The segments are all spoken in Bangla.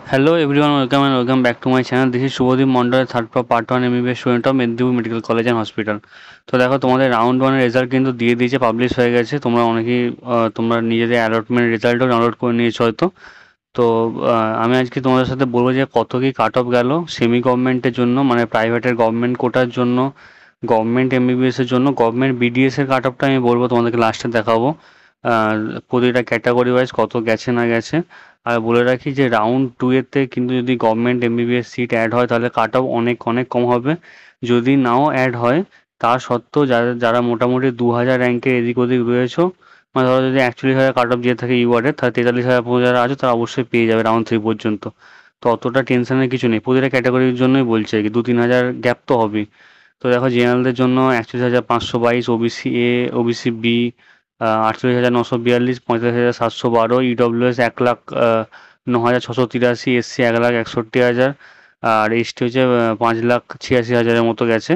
Hello everyone, welcome and welcome back to my channel. This is Shubhodip Mondal, third part 1 MBBS student of Medipur Medical College and Hospital. তো দেখো তোমাদের রাউন্ড ওয়ানের রেজাল্ট কিন্তু দিয়ে দিয়েছে, পাবলিশ হয়ে গেছে। তোমরা অনেকেই তোমরা নিজেদের অ্যালটমেন্ট রেজাল্টও ডাউনলোড করে নিয়েছো হয়তো। তো আমি আজকে তোমাদের সাথে বলবো যে কত কি কাট অফ গেল সেমি গভর্নমেন্টের জন্য, মানে প্রাইভেটের গভর্নমেন্ট কোটার জন্য, গভর্নমেন্ট এমবিবিএস এর জন্য, গভর্নমেন্ট বিডিএস এর কাট অফটা আমি বলবো তোমাদেরকে লাস্টে দেখাবো। প্রতিটা ক্যাটাগরি ওয়াইজ কত গেছে না গেছে। আর বলে রাখি যে রাউন্ড টু এতে কিন্তু যদি গভর্নমেন্ট এমবিবিএস সিট অ্যাড হয় তাহলে কাট অফ অনেক অনেক কম হবে। যদি নাও অ্যাড হয় তা সত্ত্বেও যারা যারা মোটামুটি 2000 র্যাঙ্কের এদিক ওদিক রয়েছো, মানে ধরো যদি 41,000 কাট অফ দিয়ে থাকে ইউয়ার্ডের, তাহলে 43,000 যারা আছে তারা অবশ্যই পেয়ে যাবে রাউন্ড থ্রি পর্যন্ত। তো অতটা টেনশনের কিছু নেই, প্রতিটা ক্যাটাগরির জন্যই বলছে আর কি, 2-3 হাজার গ্যাপ তো হবেই। তো দেখো জেনারেলদের জন্য 41,522, OBC A, OBC B 48,942, 45,712, EWS 1,00,000 9,683, SC 1,61,000, আর এসটি হচ্ছে 5,86,000-এর মতো গেছে।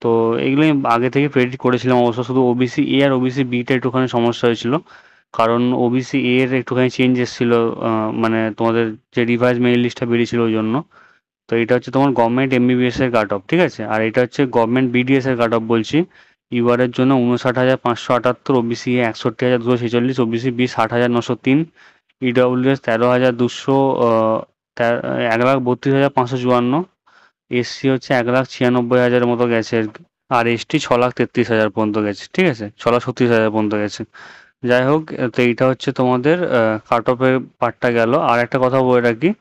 তো এগুলো আমি আগে থেকে প্রেডিক্ট করেছিলাম অবশ্য, শুধু ওবিসি এ আর ওবিসি বিটা একটুখানি সমস্যা হয়েছিল, কারণ ওবিসি এর একটুখানি চেঞ্জ এসেছিলো, মানে তোমাদের যে রিভাইজ মেরিট লিস্টটা বেরিয়েছিল ওই জন্য। তো এটা হচ্ছে তোমার গভর্নমেন্ট এমবিবিএস এর কাট অফ, ঠিক আছে। আর এটা হচ্ছে গভর্নমেন্ট বিডিএস এর কাট অফ বলছি। ইউআর এর জন্য 59,578, OBC A 61,246, OBC B 60,903, EWS 13,200, 1,32,554, SC হচ্ছে 1,96,000 মতো গেছে আর কি। আর এসটি 6,33,000 পর্যন্ত গেছে, ঠিক আছে, 6,36,000 পর্যন্ত গেছে। যাই হোক, তো এইটা হচ্ছে তোমাদের কাট অফের পার্টটা গেল। আর একটা কথা বলে রাখি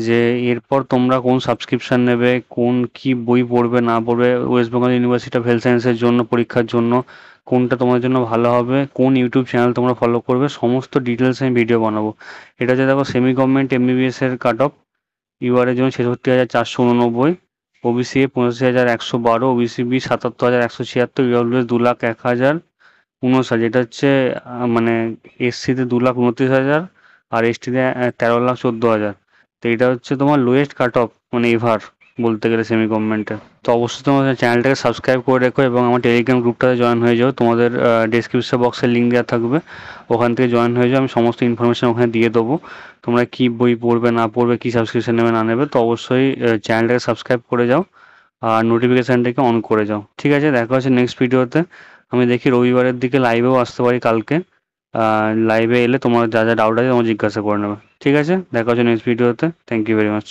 যে এরপর তোমরা কোন সাবস্ক্রিপশন নেবে, কোন কি বই পড়বে না পড়বে, West Bengal university of health সায়েন্সের জন্য পরীক্ষার জন্য কোনটা তোমাদের জন্য ভালো হবে, কোন ইউটিউব চ্যানেল তোমরা ফলো করবে, সমস্ত ডিটেলস আমি ভিডিও বানাবো। এটা হচ্ছে দেখো সেমি গভর্নমেন্ট এমবিবিএস এর কাট অফ। ইউআর এর জন্য 66,489, OBC A 85,112, OBC B 77,176, EWS 2,01,059, যেটা হচ্ছে মানে এসসিতে 2,29,000, আর এসটিতে 13,14,000। তো এটা হচ্ছে তোমার লোয়েস্ট কাট অফ, মানে এভার বলতে গেলে সেমি গভর্নমেন্টে। তো অবশ্যই তোমাদের চ্যানেলটাকে সাবস্ক্রাইব করে রেখো এবং আমার টেলিগ্রাম গ্রুপটাতে জয়েন হয়ে যাও। তোমাদের ডেসক্রিপশন বক্সে লিঙ্ক দেওয়া থাকবে, ওখান থেকে জয়েন হয়ে যাও। আমি সমস্ত ইনফরমেশন ওখানে দিয়ে দেবো। তোমরা কি বই পড়বে না পড়বে, কি সাবস্ক্রিপশন নেবে না নেবে, তো অবশ্যই চ্যানেলটাকে সাবস্ক্রাইব করে যাও আর নোটিফিকেশানটাকে অন করে যাও, ঠিক আছে। দেখা হচ্ছে নেক্সট ভিডিওতে। আমি দেখি রবিবারের দিকে লাইভেও আসতে পারি কালকে। লাইভে এলে তোমার যা যা ডাউট আছে তোমার জিজ্ঞাসা করে নেবে, ঠিক আছে। দেখা হচ্ছে নেক্সট ভিডিওতে। Thank you very much.